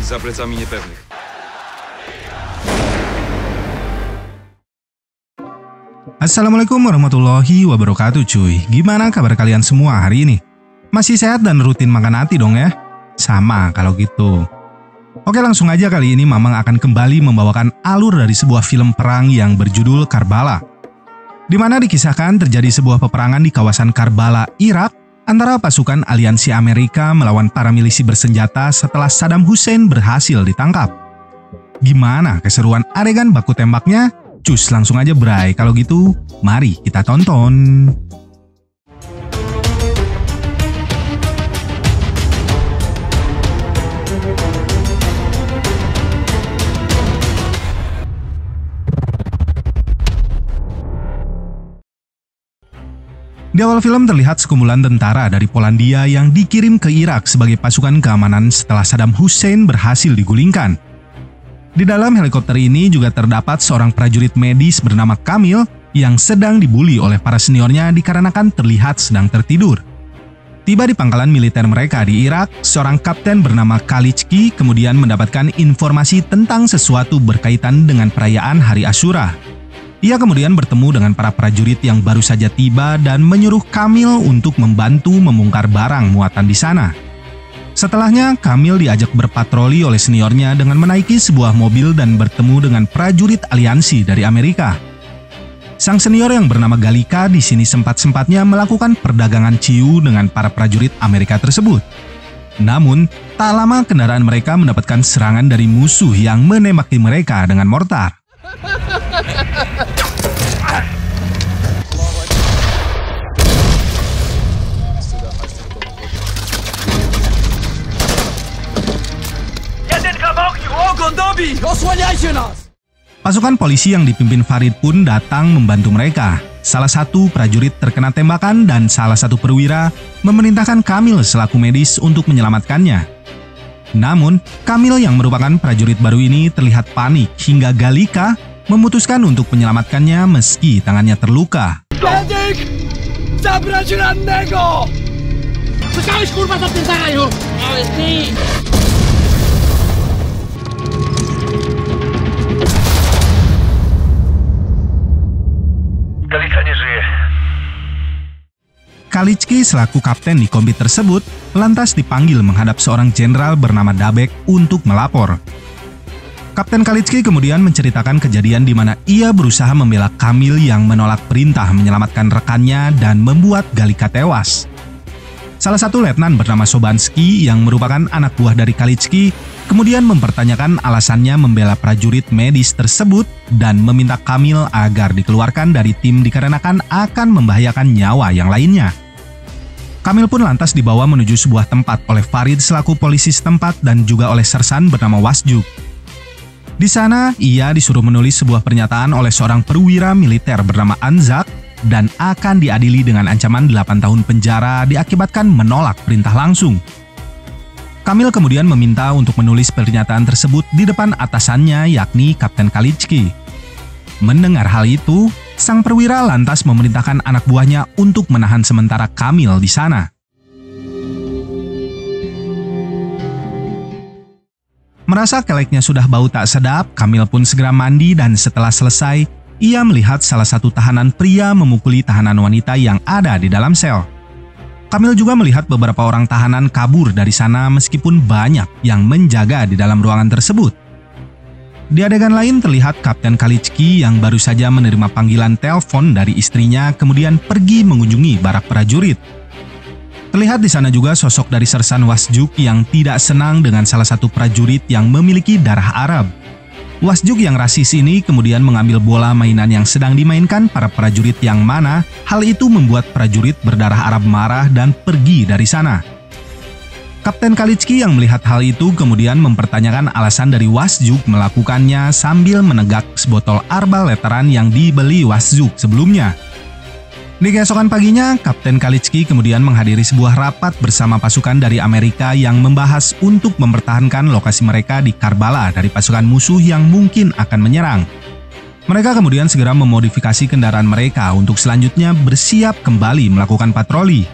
za plecami niepewnych. Assalamualaikum warahmatullahi wabarakatuh cuy. Gimana kabar kalian semua hari ini? Masih sehat dan rutin makan hati dong ya? Sama kalau gitu. Oke, langsung aja kali ini Mamang akan kembali membawakan alur dari sebuah film perang yang berjudul Karbala, di mana dikisahkan terjadi sebuah peperangan di kawasan Karbala, Irak, antara pasukan aliansi Amerika melawan para milisi bersenjata setelah Saddam Hussein berhasil ditangkap. Gimana keseruan adegan baku tembaknya? Cus, langsung aja bray. Kalau gitu, mari kita tonton. Di awal film terlihat sekumpulan tentara dari Polandia yang dikirim ke Irak sebagai pasukan keamanan setelah Saddam Hussein berhasil digulingkan. Di dalam helikopter ini juga terdapat seorang prajurit medis bernama Kamil yang sedang dibully oleh para seniornya dikarenakan terlihat sedang tertidur. Tiba di pangkalan militer mereka di Irak, seorang kapten bernama Kalichki kemudian mendapatkan informasi tentang sesuatu berkaitan dengan perayaan Hari Asyura. Ia kemudian bertemu dengan para prajurit yang baru saja tiba dan menyuruh Kamil untuk membantu membongkar barang muatan di sana. Setelahnya, Kamil diajak berpatroli oleh seniornya dengan menaiki sebuah mobil dan bertemu dengan prajurit aliansi dari Amerika. Sang senior yang bernama Galika di sini sempat-sempatnya melakukan perdagangan ciu dengan para prajurit Amerika tersebut. Namun, tak lama kendaraan mereka mendapatkan serangan dari musuh yang menembaki mereka dengan mortar. Pasukan polisi yang dipimpin Farid pun datang membantu mereka. Salah satu prajurit terkena tembakan dan salah satu perwira memerintahkan Kamil selaku medis untuk menyelamatkannya. Namun, Kamil yang merupakan prajurit baru ini terlihat panik hingga Galika memutuskan untuk menyelamatkannya meski tangannya terluka. Kalichki selaku kapten di kompi tersebut lantas dipanggil menghadap seorang jenderal bernama Dabek untuk melapor. Kapten Kalichki kemudian menceritakan kejadian di mana ia berusaha membela Kamil yang menolak perintah menyelamatkan rekannya dan membuat Galika tewas. Salah satu letnan bernama Sobanski yang merupakan anak buah dari Kalichki kemudian mempertanyakan alasannya membela prajurit medis tersebut dan meminta Kamil agar dikeluarkan dari tim dikarenakan akan membahayakan nyawa yang lainnya. Kamil pun lantas dibawa menuju sebuah tempat oleh Farid selaku polisi setempat dan juga oleh sersan bernama Wasjuk. Di sana, ia disuruh menulis sebuah pernyataan oleh seorang perwira militer bernama Anzak dan akan diadili dengan ancaman 8 tahun penjara diakibatkan menolak perintah langsung. Kamil kemudian meminta untuk menulis pernyataan tersebut di depan atasannya yakni Kapten Kalichki. Mendengar hal itu, sang perwira lantas memerintahkan anak buahnya untuk menahan sementara Kamil di sana. Merasa keleknya sudah bau tak sedap, Kamil pun segera mandi dan setelah selesai, ia melihat salah satu tahanan pria memukuli tahanan wanita yang ada di dalam sel. Kamil juga melihat beberapa orang tahanan kabur dari sana meskipun banyak yang menjaga di dalam ruangan tersebut. Di adegan lain terlihat Kapten Kalichki yang baru saja menerima panggilan telepon dari istrinya kemudian pergi mengunjungi barak prajurit. Terlihat di sana juga sosok dari sersan Wasjuk yang tidak senang dengan salah satu prajurit yang memiliki darah Arab. Wasjuk yang rasis ini kemudian mengambil bola mainan yang sedang dimainkan para prajurit yang mana hal itu membuat prajurit berdarah Arab marah dan pergi dari sana. Kapten Kalichki yang melihat hal itu kemudian mempertanyakan alasan dari Wasjuk melakukannya sambil menegak sebotol arbal veteran yang dibeli Wasjuk sebelumnya. Di keesokan paginya, Kapten Kalichki kemudian menghadiri sebuah rapat bersama pasukan dari Amerika yang membahas untuk mempertahankan lokasi mereka di Karbala dari pasukan musuh yang mungkin akan menyerang. Mereka kemudian segera memodifikasi kendaraan mereka untuk selanjutnya bersiap kembali melakukan patroli.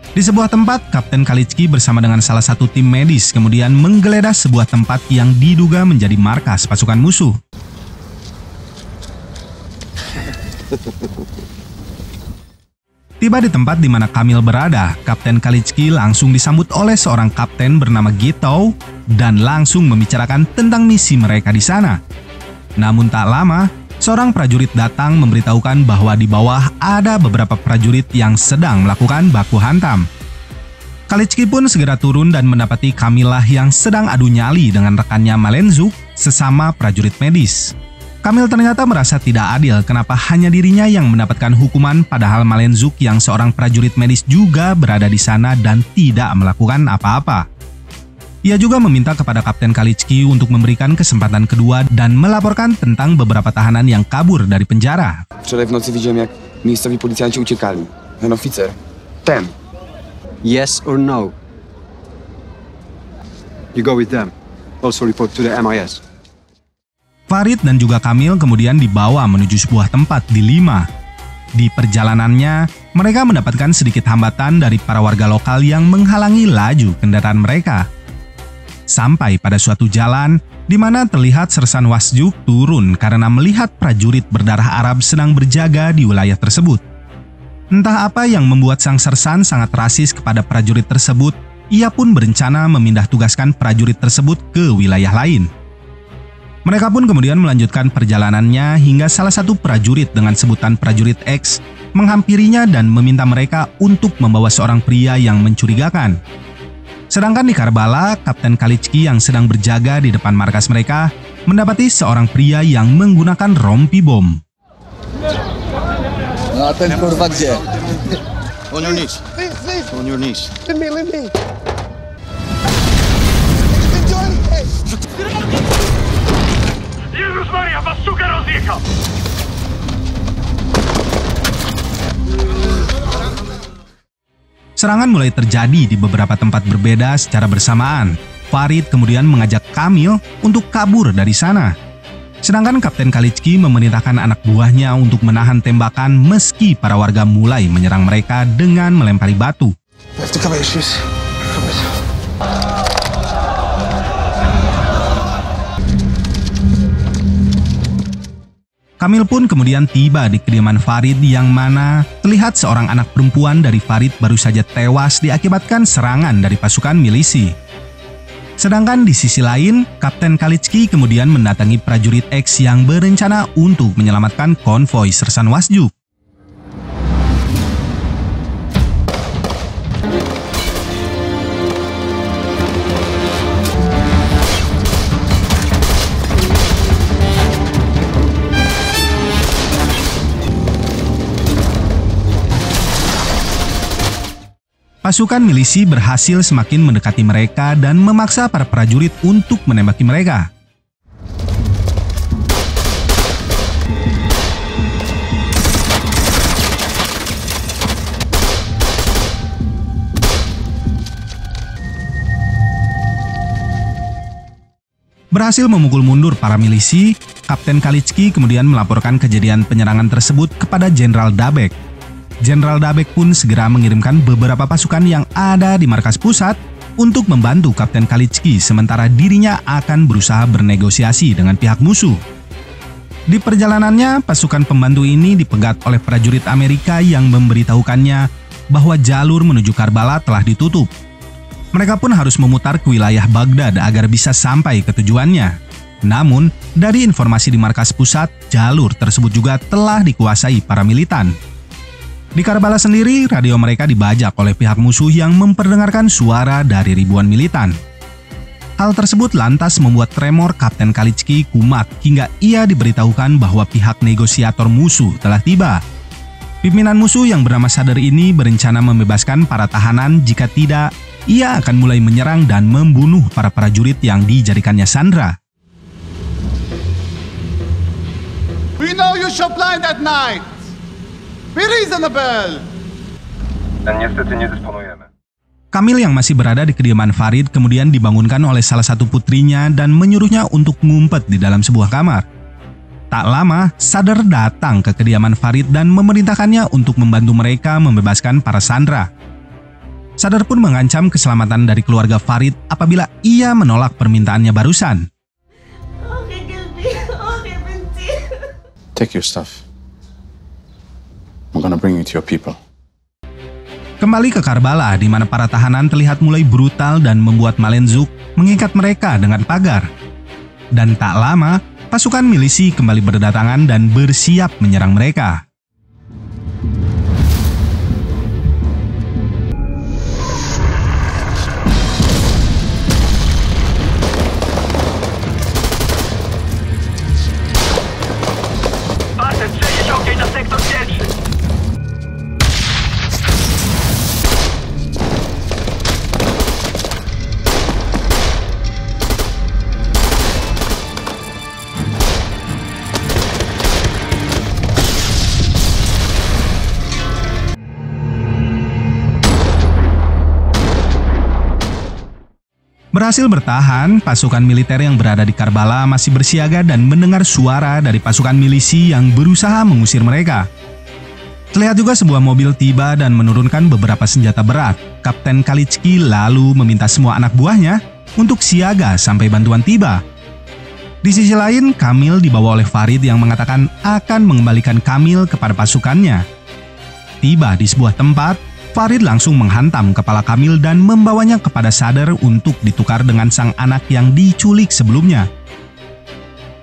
Di sebuah tempat, Kapten Kalichki bersama dengan salah satu tim medis kemudian menggeledah sebuah tempat yang diduga menjadi markas pasukan musuh. Tiba di tempat di mana Kamil berada, Kapten Kalichki langsung disambut oleh seorang kapten bernama Gito dan langsung membicarakan tentang misi mereka di sana. Namun tak lama, seorang prajurit datang memberitahukan bahwa di bawah ada beberapa prajurit yang sedang melakukan baku hantam. Kalichki pun segera turun dan mendapati Kamil yang sedang adu nyali dengan rekannya Malenzuk, sesama prajurit medis. Kamil ternyata merasa tidak adil kenapa hanya dirinya yang mendapatkan hukuman padahal Malenzuk yang seorang prajurit medis juga berada di sana dan tidak melakukan apa-apa. Ia juga meminta kepada Kapten Kalichki untuk memberikan kesempatan kedua dan melaporkan tentang beberapa tahanan yang kabur dari penjara. Wczoraj w nocy widziałem, jak miejscowi policjanci uciekali. Ten oficer. Ten. Yes or no? You go with them. Also report to the MIS. Farid dan juga Kamil kemudian dibawa menuju sebuah tempat di Lima. Di perjalanannya, mereka mendapatkan sedikit hambatan dari para warga lokal yang menghalangi laju kendaraan mereka. Sampai pada suatu jalan, di mana terlihat Sersan Wasjuk turun karena melihat prajurit berdarah Arab sedang berjaga di wilayah tersebut. Entah apa yang membuat sang Sersan sangat rasis kepada prajurit tersebut, ia pun berencana memindah tugaskan prajurit tersebut ke wilayah lain. Mereka pun kemudian melanjutkan perjalanannya hingga salah satu prajurit dengan sebutan prajurit X menghampirinya dan meminta mereka untuk membawa seorang pria yang mencurigakan. Sedangkan di Karbala, Kapten Kalichki yang sedang berjaga di depan markas mereka mendapati seorang pria yang menggunakan rompi bom. On your knees. On your knees. Serangan mulai terjadi di beberapa tempat berbeda secara bersamaan. Farid kemudian mengajak Kamil untuk kabur dari sana. Sedangkan Kapten Kalichki memerintahkan anak buahnya untuk menahan tembakan meski para warga mulai menyerang mereka dengan melempari batu. Kamil pun kemudian tiba di kediaman Farid yang mana terlihat seorang anak perempuan dari Farid baru saja tewas diakibatkan serangan dari pasukan milisi. Sedangkan di sisi lain, Kapten Kalichki kemudian mendatangi prajurit X yang berencana untuk menyelamatkan konvoi Sersan Wasjuk. Pasukan milisi berhasil semakin mendekati mereka dan memaksa para prajurit untuk menembaki mereka. Berhasil memukul mundur para milisi, Kapten Kalichki kemudian melaporkan kejadian penyerangan tersebut kepada Jenderal Dabek. Jenderal Dabek pun segera mengirimkan beberapa pasukan yang ada di markas pusat untuk membantu Kapten Kalichki sementara dirinya akan berusaha bernegosiasi dengan pihak musuh. Di perjalanannya, pasukan pembantu ini dipegat oleh prajurit Amerika yang memberitahukannya bahwa jalur menuju Karbala telah ditutup. Mereka pun harus memutar ke wilayah Baghdad agar bisa sampai ke tujuannya. Namun, dari informasi di markas pusat, jalur tersebut juga telah dikuasai para militan. Di Karbala sendiri, radio mereka dibajak oleh pihak musuh yang memperdengarkan suara dari ribuan militan. Hal tersebut lantas membuat tremor Kapten Kalichki kumat hingga ia diberitahukan bahwa pihak negosiator musuh telah tiba. Pimpinan musuh yang bernama Sadr ini berencana membebaskan para tahanan, jika tidak, ia akan mulai menyerang dan membunuh para prajurit yang dijadikannya sandera. We know you shall blind at night. Be reasonable. Dan niestety nie dysponujemy. Kamil yang masih berada di kediaman Farid kemudian dibangunkan oleh salah satu putrinya dan menyuruhnya untuk ngumpet di dalam sebuah kamar. Tak lama, Sadr datang ke kediaman Farid dan memerintahkannya untuk membantu mereka membebaskan para sandera. Sadar pun mengancam keselamatan dari keluarga Farid apabila ia menolak permintaannya barusan. Oke, Gilby. Oke, benci. Take your stuff. I'm gonna bring you to your people. Kembali ke Karbala, di mana para tahanan terlihat mulai brutal dan membuat Malenzuk mengikat mereka dengan pagar. Dan tak lama, pasukan milisi kembali berdatangan dan bersiap menyerang mereka. Berhasil bertahan, pasukan militer yang berada di Karbala masih bersiaga dan mendengar suara dari pasukan milisi yang berusaha mengusir mereka. Terlihat juga sebuah mobil tiba dan menurunkan beberapa senjata berat. Kapten Kalichki lalu meminta semua anak buahnya untuk siaga sampai bantuan tiba. Di sisi lain, Kamil dibawa oleh Farid yang mengatakan akan mengembalikan Kamil kepada pasukannya. Tiba di sebuah tempat, Farid langsung menghantam kepala Kamil dan membawanya kepada Sadr untuk ditukar dengan sang anak yang diculik sebelumnya.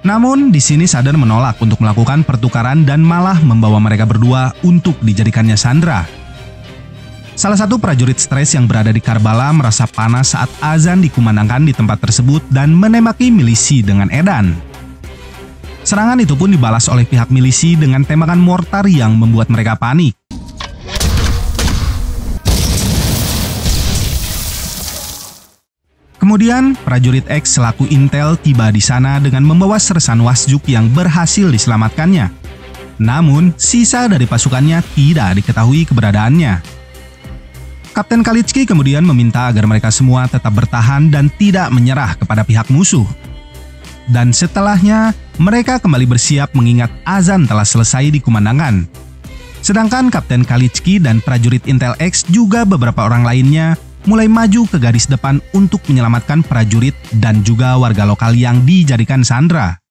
Namun, di sini Sadr menolak untuk melakukan pertukaran dan malah membawa mereka berdua untuk dijadikannya sandera. Salah satu prajurit stres yang berada di Karbala merasa panas saat azan dikumandangkan di tempat tersebut dan menembaki milisi dengan edan. Serangan itu pun dibalas oleh pihak milisi dengan tembakan mortar yang membuat mereka panik. Kemudian, prajurit X selaku intel tiba di sana dengan membawa sersan Wasjuk yang berhasil diselamatkannya. Namun, sisa dari pasukannya tidak diketahui keberadaannya. Kapten Kalichki kemudian meminta agar mereka semua tetap bertahan dan tidak menyerah kepada pihak musuh. Dan setelahnya, mereka kembali bersiap mengingat azan telah selesai dikumandangkan. Sedangkan Kapten Kalichki dan prajurit Intel X juga beberapa orang lainnya mulai maju ke garis depan untuk menyelamatkan prajurit dan juga warga lokal yang dijadikan sandera.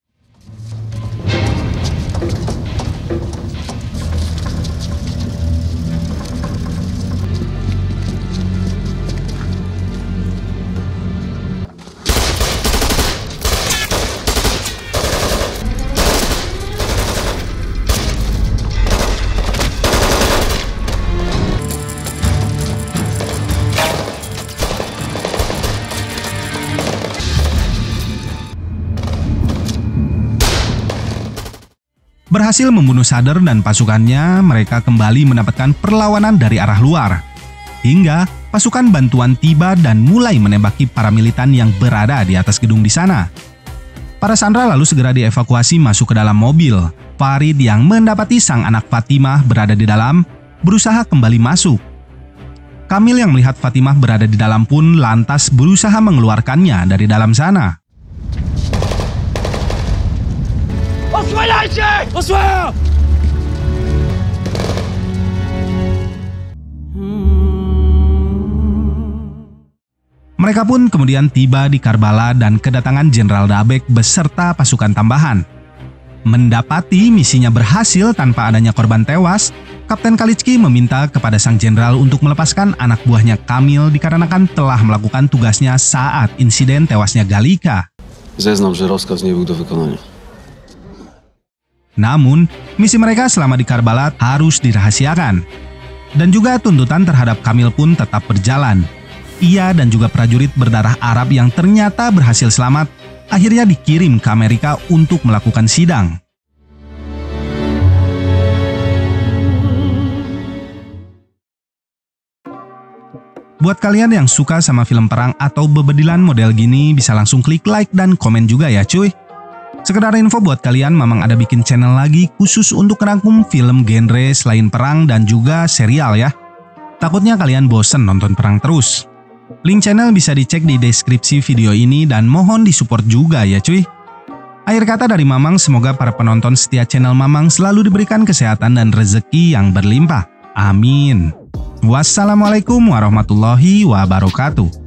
Berhasil membunuh Sadr dan pasukannya, mereka kembali mendapatkan perlawanan dari arah luar. Hingga pasukan bantuan tiba dan mulai menembaki para militan yang berada di atas gedung di sana. Para sandera lalu segera dievakuasi masuk ke dalam mobil. Farid yang mendapati sang anak Fatimah berada di dalam, berusaha kembali masuk. Kamil yang melihat Fatimah berada di dalam pun lantas berusaha mengeluarkannya dari dalam sana. Mereka pun kemudian tiba di Karbala dan kedatangan Jenderal Dabek beserta pasukan tambahan. Mendapati misinya berhasil tanpa adanya korban tewas, Kapten Kalichki meminta kepada sang jenderal untuk melepaskan anak buahnya Kamil dikarenakan telah melakukan tugasnya saat insiden tewasnya Galika. Zeznam, že rozkaz nebył do wykonania. Namun, misi mereka selama di Karbala harus dirahasiakan. Dan juga tuntutan terhadap Kamil pun tetap berjalan. Ia dan juga prajurit berdarah Arab yang ternyata berhasil selamat, akhirnya dikirim ke Amerika untuk melakukan sidang. Buat kalian yang suka sama film perang atau bebedilan model gini, bisa langsung klik like dan komen juga ya cuy. Sekedar info buat kalian, Mamang ada bikin channel lagi khusus untuk ngerangkum film genre selain perang dan juga serial ya. Takutnya kalian bosen nonton perang terus. Link channel bisa dicek di deskripsi video ini dan mohon disupport juga ya cuy. Akhir kata dari Mamang, semoga para penonton setia channel Mamang selalu diberikan kesehatan dan rezeki yang berlimpah. Amin. Wassalamualaikum warahmatullahi wabarakatuh.